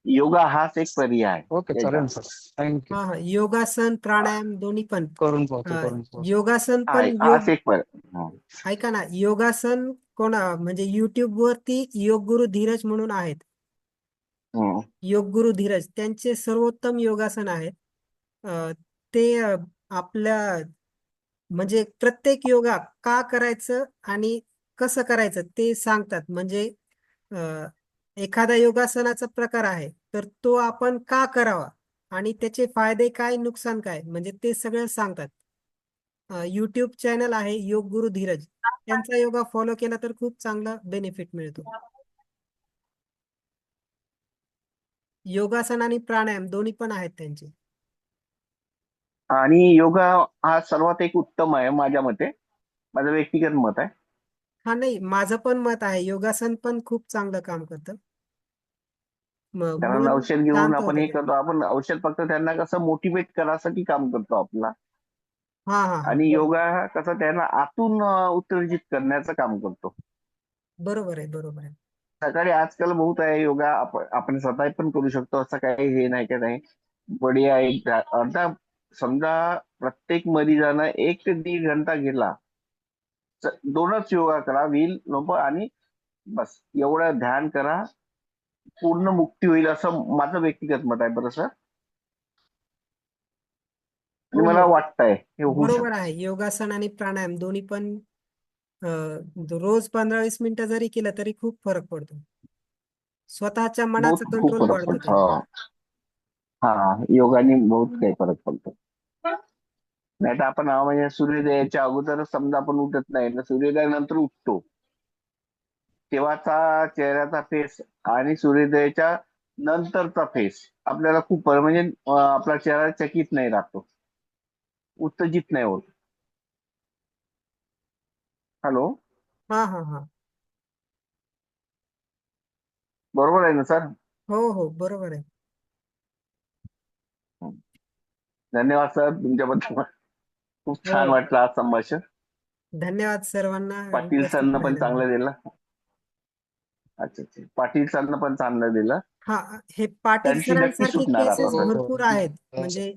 योगा हाच एक पर्याय आहे ओके, याचा. चालेल सर. थँक्यू. हा हा, योगासन प्राणायाम दोन्ही पण. करून पाहतो, अ, करून पाहतो. योगासन हा पण हाच एक पर्याय. हा. ऐका ना, योगासन म्हणजे युट्यूब वरती योग गुरु धीरज म्हणून आहेत. हम्म. योग गुरु धीरज त्यांचे सर्वोत्तम योगासन आहेत. अ, ते आपल्या म्हणजे प्रत्येक योगा का करायचं आणि कसं करायचं ते सांगतात. म्हणजे अ, एखादा योगासनाचा प्रकार आहे तर तो आपण का करावा आणि त्याचे फायदे काय नुकसान काय म्हणजे ते सगळं सांगतात. यूट्यूब चॅनल आहे योग गुरु धीरज, त्यांचा योगा फॉलो केला तर खूप चांगला बेनिफिट मिळतो. योगासन आणि प्राणायाम दोन्ही पण आहेत त्यांचे. आणि योगा हा सर्वात एक उत्तम आहे माझ्या मते. माझं व्यक्तिगत मत आहे. हा नाही, माझं पण मत आहे योगासन पण खूप चांगलं काम करतं. कारण मन औषध घेऊन शांत आपण होतं हे ते. करतो. आपण औषध फक्त त्यांना कसं मोटिवेट करायसाठी काम करतो आपला. हा हा हा, आणि बरोबर. योगा हा कसं त्यांना आतून उत्तेजित करण्याचं काम करतो. बरोबर आहे, बरोबर आहे. सकाळी आजकाल बहुत आहे योगा. आपण स्वतः पण करू शकतो, असं काही हे नाही का नाही. बढिया एक अर्धा, समजा प्रत्येक मरीजानं 1 ते 1.5 घंटा गेला, दोनच योगा करा, व्हील नको आणि बस एवढं ध्यान करा, पूर्ण मुक्ती होईल असं माझं व्यक्तिगत मत आहे. बरं सर, आणि हो मला हो, वाटतंय हे होऊ बरोबर शकतं. आहे. योगासन आणि प्राणायाम दोन्ही पण अ, रोज 15-20 मिनिटं जरी केलं तरी खूप फरक पडतो. स्वतःच्या मनाचं बहुत खूप कंट्रोल फरक वाढतं पडतो. त्याने. हा, योगाने बहुत काही फरक पडतो. नाही तर आपण म्हणजे सूर्योदयाच्या अगोदरच समजा आपण उठत नाही, तर सूर्योदयानंतर उठतो, तेव्हाचा चेहऱ्याचा फेस आणि सूर्योदयाच्या नंतरचा फेस आपल्याला खूप म्हणजे आपला चेहरा चकित नाही राहतो, उत्तेजित नाही होत. हॅलो, हा हा हा, बरोबर आहे ना सर? हो हो, बरोबर आहे. धन्यवाद सर, तुमच्याबद्दल खूप हो, छान वाटलं आज संभाषण. धन्यवाद सर्वांना पाटील उपस्थित सरनं पण राहिल्याबद्दल. चांगलं दिलं. अच्छा अच्छा, पाटील सरनं पण चांगलं दिलं. हा, हे पाटील त्यांची नक्की सरांसारखे सुटणार आता केसेस हो सर. हो. भरपूर आहेत. म्हणजे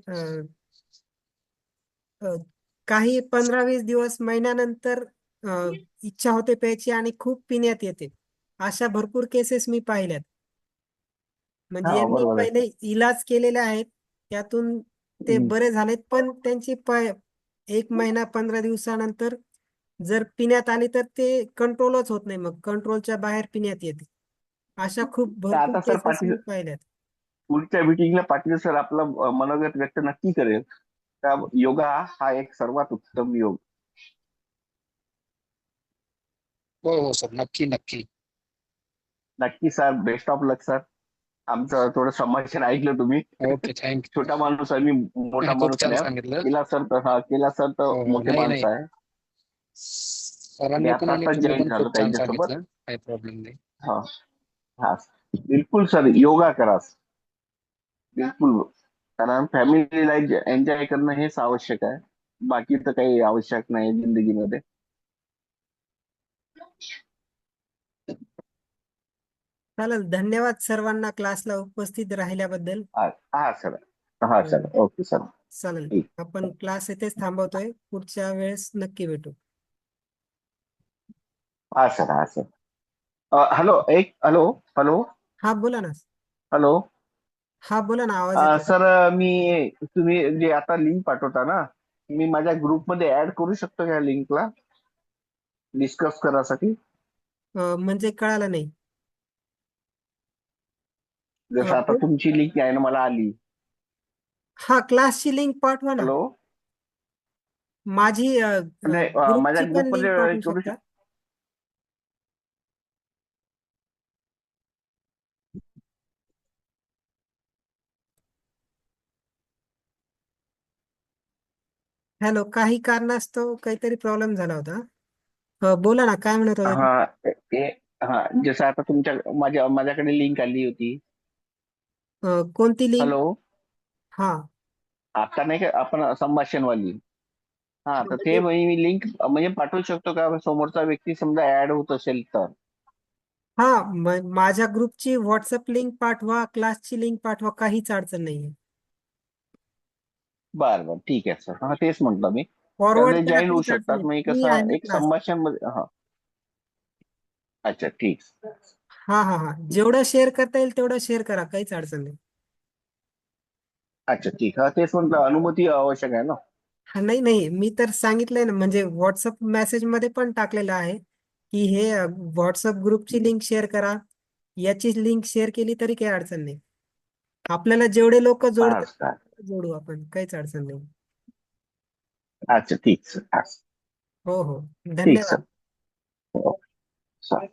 अ, काही 15-20 दिवस महिन्यानंतर अ, इच्छा होते प्यायची आणि खूप पिण्यात येते. अशा भरपूर केसेस मी पाहिल्यात. म्हणजे हा यांनी बरोबर आहे. पहिले इलाज केलेले आहेत, त्यातून ते हम्म. बरे झालेत. पण त्यांची 1 महिना 15 दिवसानंतर जर पिण्यात आली तर ते कंट्रोलच होत नाही, मग कंट्रोलच्या बाहेर पिण्यात येते. अशा खूप तर भरपूर आता सर केसेस पाटील, मी पाहिल्यात. पुढच्या मीटिंगला पाटील सर आपलं मनोगत व्यक्त नक्की करेल का योगा हा एक सर्वात उत्तम योग. हो हो सर, नक्की नक्की. नक्की sir, best of luck sir. आमचं थोडं संभाषण ऐकलं तुम्ही. Okay, thank you. छोटा माणूस आहे मी, मोठा खूप माणूस छान नाही. सांगितलं. केला सर तर हा, केला सर तर हो हो, मोठे नाही नाही, माणसं आहे. मी सरांनी पण आता आणि आताच तुम्ही जॉईन पण झालो खूप छान त्यांच्यासोबत. सांगितलं, काही प्रॉब्लेम नाही. हा हा, बिलकुल सर, योगा करा बिलकुल. कारण फॅमिली लाईफ एन्जॉय करणं हेच आवश्यक आहे. बाकी तर काही आवश्यक नाही जिंदगीमध्ये. चालेल, धन्यवाद सर्वांना क्लासला उपस्थित राहिल्याबद्दल. हा हा सर, हा सर, ओके सर. चालेल, ठीक. आपण क्लास इथेच थांबवतोय. पुढच्या वेळेस नक्की भेटू. हा सर, हा सर. हॅलो, एक हॅलो, हॅलो, हा, बोला ना. हॅलो. हा बोला ना, आवाज येतोय. सर, मी तुम्ही जे आता लिंक पाठवता ना, मी माझ्या ग्रुपमध्ये ऍड करू शकतो ह्या लिंकला डिस्कस करासाठी? म्हणजे कळालं नाही. जसं आता कोण? तुमची लिंक आहे ना मला आली. हा, क्लासची लिंक पाठवा ना. हॅलो. माझी नाही, माझ्या ग्रुपची पण लिंक ग्रुपमध्ये पाठवू करू शकता. हॅलो, काही कारणास्तव काहीतरी प्रॉब्लेम झाला होता. बोला ना, काय म्हणत होता हा. ते हा, जसं आता माझ्याकडे लिंक आली होती. कोणती लिंक? हॅलो. हा. आता नाही का आपण संभाषणवाली. हा, तर ते म्हणजे मी लिंक म्हणजे पाठवू शकतो का समोरचा व्यक्ती समजा ऍड होत असेल तर? हा, माझ्या ग्रुपची व्हॉट्सअप लिंक पाठवा, क्लासची लिंक पाठवा, काहीच अडचण नाहीये. बरं बरं, ठीक आहे सर. हा, तेच म्हटलं मी. तर फॉरवर्ड ते करा, जॉईन होऊ काहीच अडचण शकतात नाही. म्हणजे मी आहे कसं ना एक क्लास. संभाषण मध्ये. हा. अच्छा, ठीक. हा हा हा, जेवढं शेअर करता येईल तेवढं शेअर करा, काहीच अडचण नाही. अच्छा, ठीक. हा, तेच म्हटलं, अनुमती आवश्यक आहे ना? हा, नाही नाही, मी तर सांगितलंय ना, म्हणजे व्हॉट्सअप मेसेज मध्ये पण टाकलेलं आहे की हे व्हॉट्सअप ग्रुपची लिंक शेअर करा. याची लिंक शेअर केली तरी काही अडचण नाही. आपल्याला जेवढे लोक जोडता अच्छा. जोडू आपण, काहीच अडचण नाही. अच्छा, ठीक सर. हा, हो हो, ठीक सर. धन्यवाद. हो, सर.